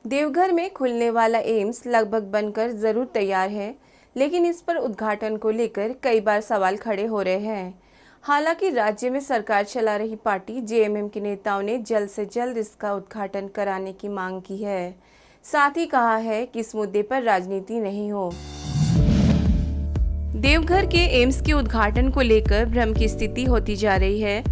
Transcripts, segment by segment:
देवघर में खुलने वाला एम्स लगभग बनकर जरूर तैयार है, लेकिन इस पर उद्घाटन को लेकर कई बार सवाल खड़े हो रहे हैं। हालांकि राज्य में सरकार चला रही पार्टी जेएमएम के नेताओं ने जल्द से जल्द इसका उद्घाटन कराने की मांग की है। साथ ही कहा है कि इस मुद्दे पर राजनीति नहीं हो। देवघर के एम्स के उद्घाटन को लेकर भ्रम की स्थिति होती जा रही है।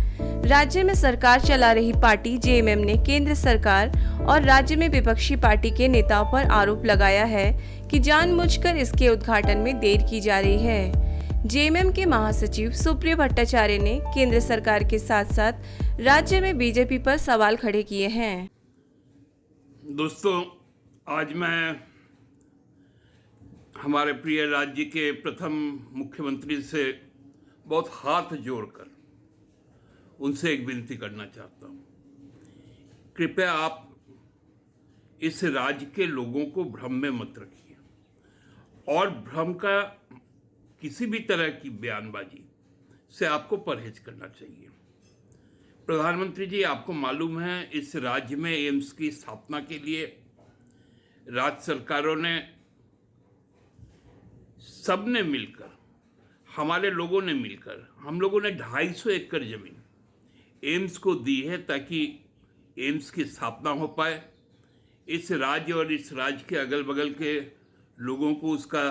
राज्य में सरकार चला रही पार्टी जेएमएम ने केंद्र सरकार और राज्य में विपक्षी पार्टी के नेताओं पर आरोप लगाया है कि जानबूझकर इसके उद्घाटन में देर की जा रही है। जेएमएम के महासचिव सुप्रियो भट्टाचार्य ने केंद्र सरकार के साथ साथ राज्य में बीजेपी पर सवाल खड़े किए हैं। दोस्तों, आज मैं हमारे प्रिय राज्य के प्रथम मुख्यमंत्री से बहुत हाथ जोड़कर उनसे एक विनती करना चाहता हूँ। कृपया आप इस राज्य के लोगों को भ्रम में मत रखिए और भ्रम का किसी भी तरह की बयानबाजी से आपको परहेज करना चाहिए। प्रधानमंत्री जी, आपको मालूम है इस राज्य में एम्स की स्थापना के लिए राज्य सरकारों ने सबने मिलकर, हमारे लोगों ने मिलकर, हम लोगों ने 250 एकड़ जमीन एम्स को दी है ताकि एम्स की स्थापना हो पाए। इस राज्य और इस राज्य के अगल बगल के लोगों को उसका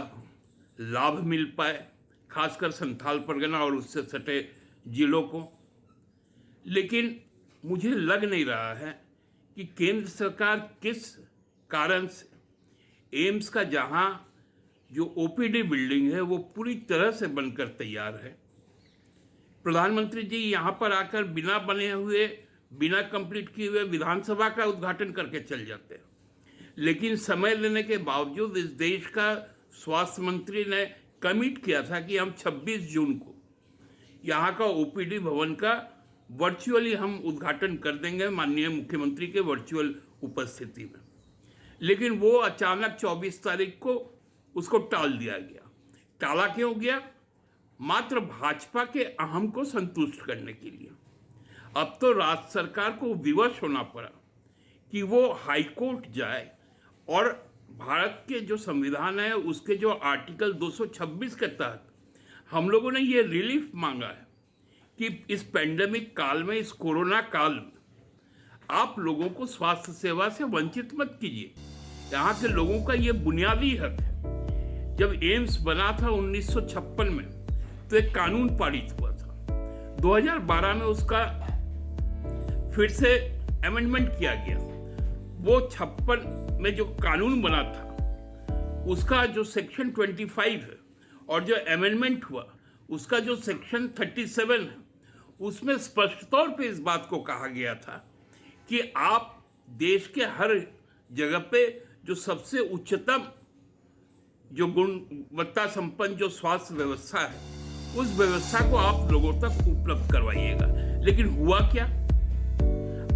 लाभ मिल पाए, खासकर संथाल परगना और उससे सटे जिलों को। लेकिन मुझे लग नहीं रहा है कि केंद्र सरकार किस कारण से एम्स का जहां जो ओपीडी बिल्डिंग है वो पूरी तरह से बनकर तैयार है, प्रधानमंत्री जी यहाँ पर आकर बिना बने हुए, बिना कंप्लीट किए हुए विधानसभा का उद्घाटन करके चल जाते हैं। लेकिन समय लेने के बावजूद इस देश का स्वास्थ्य मंत्री ने कमिट किया था कि हम 26 जून को यहाँ का ओपीडी भवन का वर्चुअली हम उद्घाटन कर देंगे, माननीय मुख्यमंत्री के वर्चुअल उपस्थिति में। लेकिन वो अचानक 24 तारीख को उसको टाल दिया गया। टाला क्यों गया? मात्र भाजपा के अहम को संतुष्ट करने के लिए। अब तो राज्य सरकार को विवश होना पड़ा कि वो हाईकोर्ट जाए और भारत के जो संविधान है उसके जो आर्टिकल 226 के तहत हम लोगों ने ये रिलीफ मांगा है कि इस पेंडेमिक काल में, इस कोरोना काल में आप लोगों को स्वास्थ्य सेवा से वंचित मत कीजिए। यहाँ के लोगों का ये बुनियादी हक है। जब एम्स बना था 1956 में तो एक कानून पारित हुआ था। 2012 में उसका फिर से अमेंडमेंट किया गया। वो 56 में जो कानून बना था उसका जो सेक्शन 25 है और जो अमेंडमेंट हुआ उसका जो सेक्शन 37 है, उसमें स्पष्ट तौर पे इस बात को कहा गया था कि आप देश के हर जगह पे जो सबसे उच्चतम जो गुणवत्ता संपन्न जो स्वास्थ्य व्यवस्था है उस व्यवस्था को आप लोगों तक उपलब्ध करवाइएगा। लेकिन हुआ क्या?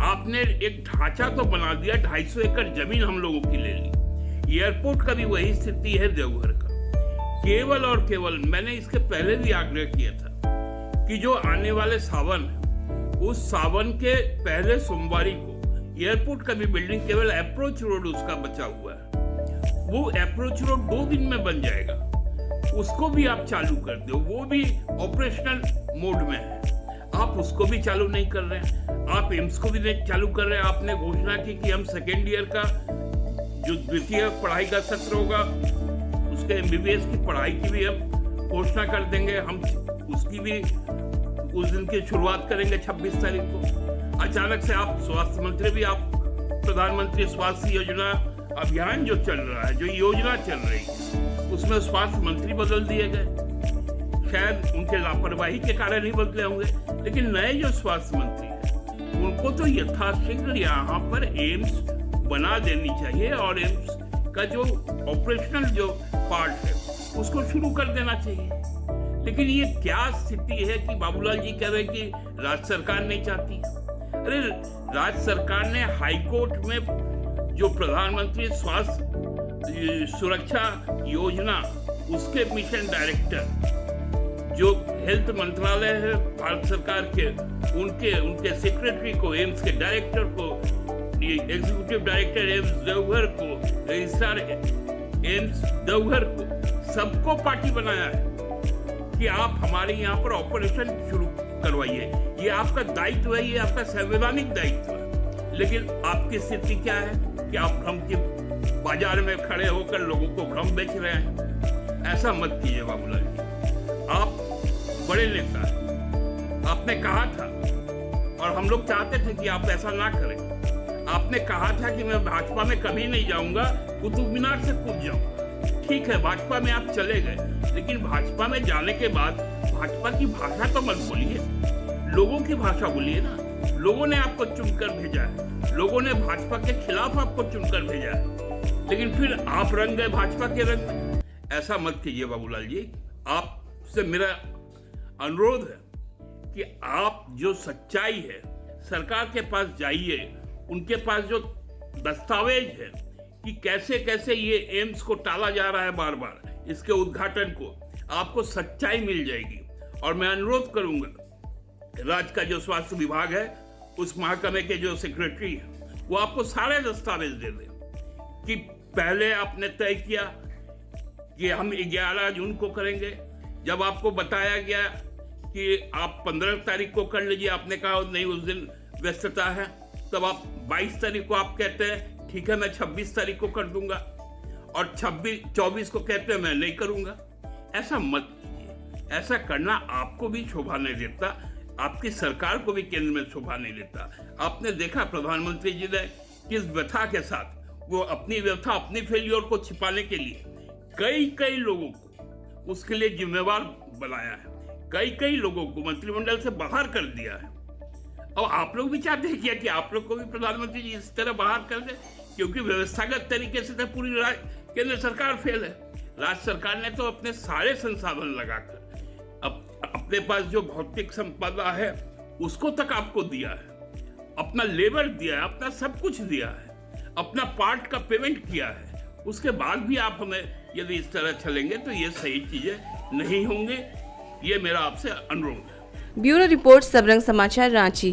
आपने एक ढांचा तो बना दिया, 250 एकड़ जमीन हम लोगों की ले ली। एयरपोर्ट का भी वही स्थिति है देवघर का। केवल और केवल मैंने इसके पहले भी आग्रह किया था कि जो आने वाले सावन है उस सावन के पहले सोमवारी को एयरपोर्ट का भी बिल्डिंग, केवल अप्रोच रोड उसका बचा हुआ है, वो अप्रोच रोड 2 दिन में बन जाएगा, उसको भी आप चालू कर दो। वो भी ऑपरेशनल मोड में है, आप उसको भी चालू नहीं कर रहे हैं। आप एम्स को भी नहीं चालू कर रहे हैं। आपने घोषणा की कि हम सेकेंड ईयर का जो द्वितीय पढ़ाई का सत्र होगा उसके एमबीबीएस की पढ़ाई की भी हम घोषणा कर देंगे, हम उसकी भी उस दिन की शुरुआत करेंगे 26 तारीख को। अचानक से आप स्वास्थ्य मंत्री भी, आप प्रधानमंत्री स्वास्थ्य योजना अभियान जो चल रहा है, जो योजना चल रही है, उसमें स्वास्थ्य मंत्री बदल दिए गए। शायद उनके लापरवाही के कारण ही बदले होंगे, लेकिन नए जो स्वास्थ्य मंत्री हैं उनको तो यथाशीघ्र यहाँ पर एम्स बना देनी चाहिए और एम्स का जो ऑपरेशनल जो पार्ट है उसको शुरू कर देना चाहिए। लेकिन ये क्या स्थिति है कि बाबूलाल जी कह रहे हैं कि राज्य सरकार नहीं चाहती। अरे राज्य सरकार ने हाईकोर्ट में जो प्रधानमंत्री स्वास्थ्य सुरक्षा योजना उसके मिशन डायरेक्टर जो हेल्थ मंत्रालय है भारत सरकार के, उनके सेक्रेटरी को, एम्स के डायरेक्टर को एग्जीक्यूटिव डायरेक्टर एम्स देवघर को, रजिस्ट्रार एम्स देवघर को, सबको पार्टी बनाया है कि आप हमारे यहाँ पर ऑपरेशन शुरू करवाइए। ये आपका दायित्व है, ये आपका संवैधानिक दायित्व है। लेकिन आपकी स्थिति क्या है कि आप भ्रम के बाजार में खड़े होकर लोगों को भ्रम बेच रहे हैं। ऐसा मत कीजिए बाबूलाल जी, आप बड़े नेता हैं। आपने कहा था और हम लोग चाहते थे कि आप ऐसा ना करें। आपने कहा था कि मैं भाजपा में कभी नहीं जाऊंगा, कुतुब मीनार से कूद जाऊंगा। ठीक है, भाजपा में आप चले गए, लेकिन भाजपा में जाने के बाद भाजपा की भाषा तो मत बोलिए, लोगों की भाषा बोलिए ना। लोगों ने आपको चुनकर भेजा है, लोगों ने भाजपा के खिलाफ आपको चुनकर भेजा है, लेकिन फिर आप रंग गए भाजपा के रंग में। ऐसा मत कीजिए बाबूलाल जी। आपसे मेरा अनुरोध है कि आप जो सच्चाई है, सरकार के पास जाइए, उनके पास जो दस्तावेज है कि कैसे कैसे ये एम्स को टाला जा रहा है बार बार, इसके उद्घाटन को, आपको सच्चाई मिल जाएगी। और मैं अनुरोध करूंगा, राज्य का जो स्वास्थ्य विभाग है, उस महकमे के जो सेक्रेटरी है, वो आपको सारे दस्तावेज दे दें कि पहले आपने तय किया कि हम 11 जून को करेंगे। जब आपको बताया गया कि आप 15 तारीख को कर लीजिए, आपने कहा नहीं उस दिन व्यस्तता है। तब आप 22 तारीख को आप कहते हैं ठीक है मैं 26 तारीख को कर दूंगा, और 24 को कहते हैं मैं नहीं करूंगा। ऐसा मत कीजिए। ऐसा करना आपको भी शोभा नहीं देता, आपकी सरकार को भी केंद्र में शोभा नहीं देता। आपने देखा प्रधानमंत्री जी ने किस व्यथा के साथ वो अपनी व्यथा, अपनी फेलियर को छिपाने के लिए कई लोगों को उसके लिए जिम्मेवार बनाया है, कई लोगों को मंत्रिमंडल से बाहर कर दिया है। और आप लोग भी चाहते हैं क्या कि आप लोग को भी प्रधानमंत्री जी इस तरह बाहर कर दे? क्योंकि व्यवस्थागत तरीके से तो पूरी केंद्र सरकार फेल है। राज्य सरकार ने तो अपने सारे संसाधन लगाकर अपने पास जो भौतिक संपदा है उसको तक आपको दिया है, अपना लेबर दिया है, अपना सब कुछ दिया है, अपना पार्ट का पेमेंट किया है। उसके बाद भी आप हमें यदि इस तरह चलेंगे तो ये सही चीजें नहीं होंगे। ये मेरा आपसे अनुरोध है। ब्यूरो रिपोर्ट, सबरंग समाचार, रांची।